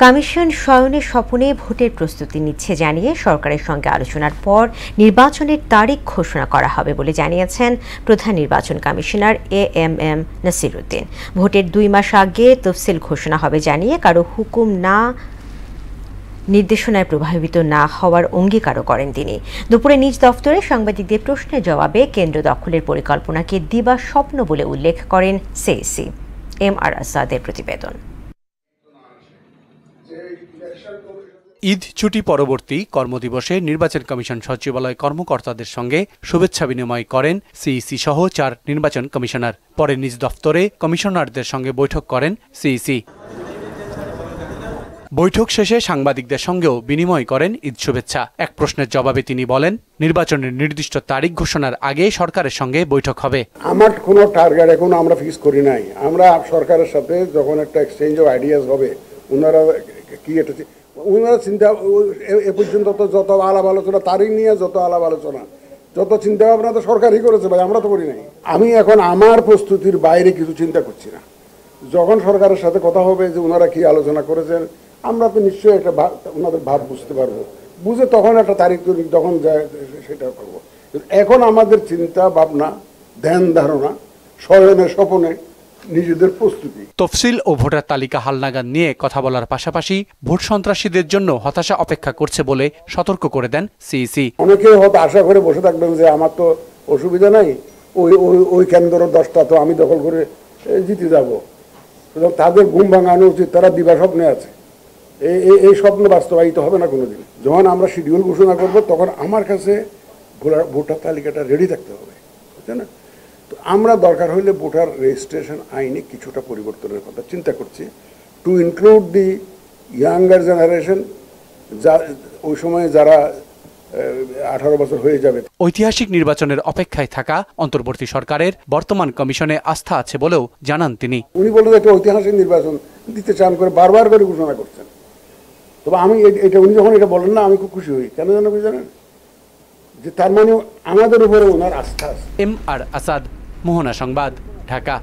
Commission শয়নের স্বপ্নে ভোটের প্রস্তুতি নিচ্ছে জানিয়ে সরকারের সঙ্গে আলোচনার পর নির্বাচনের তারিখ ঘোষণা করা হবে বলে জানিয়েছেন প্রধান নির্বাচন কমিশনার AMM নাসির উদ্দিন। ভোটের 2 মাস আগে তফসিল ঘোষণা হবে জানিয়ে কারো হুকুম না নির্দেশনায় প্রভাবিত না হওয়ার অঙ্গীকারও করেন তিনি। দুপুরে নিজ দফতরে সাংবাদিকদের প্রশ্নের জবাবে কেন্দ্র দখলের পরিকল্পনাকে দিবা স্বপ্ন বলে উল্লেখ করেন সিইসি। MR আসাদের প্রতিবেদন। ঈদ ছুটি পরবর্তী কর্মদিবসে নির্বাচন কমিশন সচিবালয় কর্মকর্তাদের সঙ্গে শুভেচ্ছা বিনিময় করেন সিইসি সহ 4 নির্বাচন কমিশনার। পরে নিজ দফতরে কমিশনারদের সঙ্গে বৈঠক করেন সিইসি। বৈঠক শেষে সাংবাদিকদের সঙ্গেও বিনিময় করেন ঈদ শুভেচ্ছা। এক প্রশ্নের জবাবে তিনি বলেন, নির্বাচনের নির্দিষ্ট তারিখ ঘোষণার আগে সরকারের সঙ্গে বৈঠক হবে। আমার কোনো টার্গেট এখন আমরা ফিক্স করি নাই। আমরা সরকারের সাথে যখন একটা এক্সচেঞ্জ অফ আইডিয়াস হবে, ওনারা কি এটা ওনারা চিন্তা এ পর্যন্ত তো যত আলাপ আলোচনা তারিখ নিয়ে যত আলাপ আলোচনা যত চিন্তা ভাবনা তো সরকারই করেছে ভাই, আমরা তো করি নাই। আমি এখন আমার প্রস্তুতির বাইরে কিছু চিন্তা করছি না। যখন সরকারের সাথে কথা হবে যে ওনারা কি আলোচনা করেছেন, আমরা তো নিশ্চয়ই একটা ওনাদের ভাব বুঝতে পারবো, বুঝে তখন একটা তারিখ যখন যায় সেটা করবো। এখন আমাদের চিন্তা ভাবনা, ধ্যান ধারণা, শয়নের স্বপনে নিজেদের প্রস্তুতি। তফসিল ও ভোটার তালিকা হালনাগাদ নিয়ে কথা বলার পাশাপাশি ভোট সন্ত্রাসীদের জন্য হতাশা অপেক্ষা করছে বলে সতর্ক করে দেন সিইসি। অনেকে হয়তো আশা করে বসে থাকবেন যে আমার তো অসুবিধা নাই, ওই কেন্দ্র 10টা তো আমি দখল করে জিতে যাব। তাদের ঘুম ভাঙানো উচিত, তারা দিবা স্বপ্নে আছে। এই স্বপ্ন বাস্তবায়িত হবে না কোনোদিন। যখন আমরা শিডিউল ঘোষণা করব তখন আমার কাছে ভোটার তালিকাটা রেডি থাকতে হবে, বুঝছেন না? তো আমরা দরকার হইলে ভোটার রেজিস্ট্রেশন আইনে কিছুটা পরিবর্তনের কথা চিন্তা করছি, two include the younger generation, ওই সময় যারা 18 বছর হয়ে যাবে। ঐতিহাসিক নির্বাচনের অপেক্ষায় থাকা অন্তর্বর্তী সরকারের বর্তমান কমিশনে আস্থা আছে বলেও জানান তিনি। উনি বললেন একটা ঐতিহাসিক নির্বাচন দিতে চান করে বারবার করে ঘোষণা করছেন। তবে আমি এটা উনি যখন এটা বলেন না, আমি খুব খুশি হই। কেন জানেন? যে তার মানে আমাদের উপরে ওনার আস্থা আছে। MR আসাদ, মোহনা সংবাদ, ঢাকা।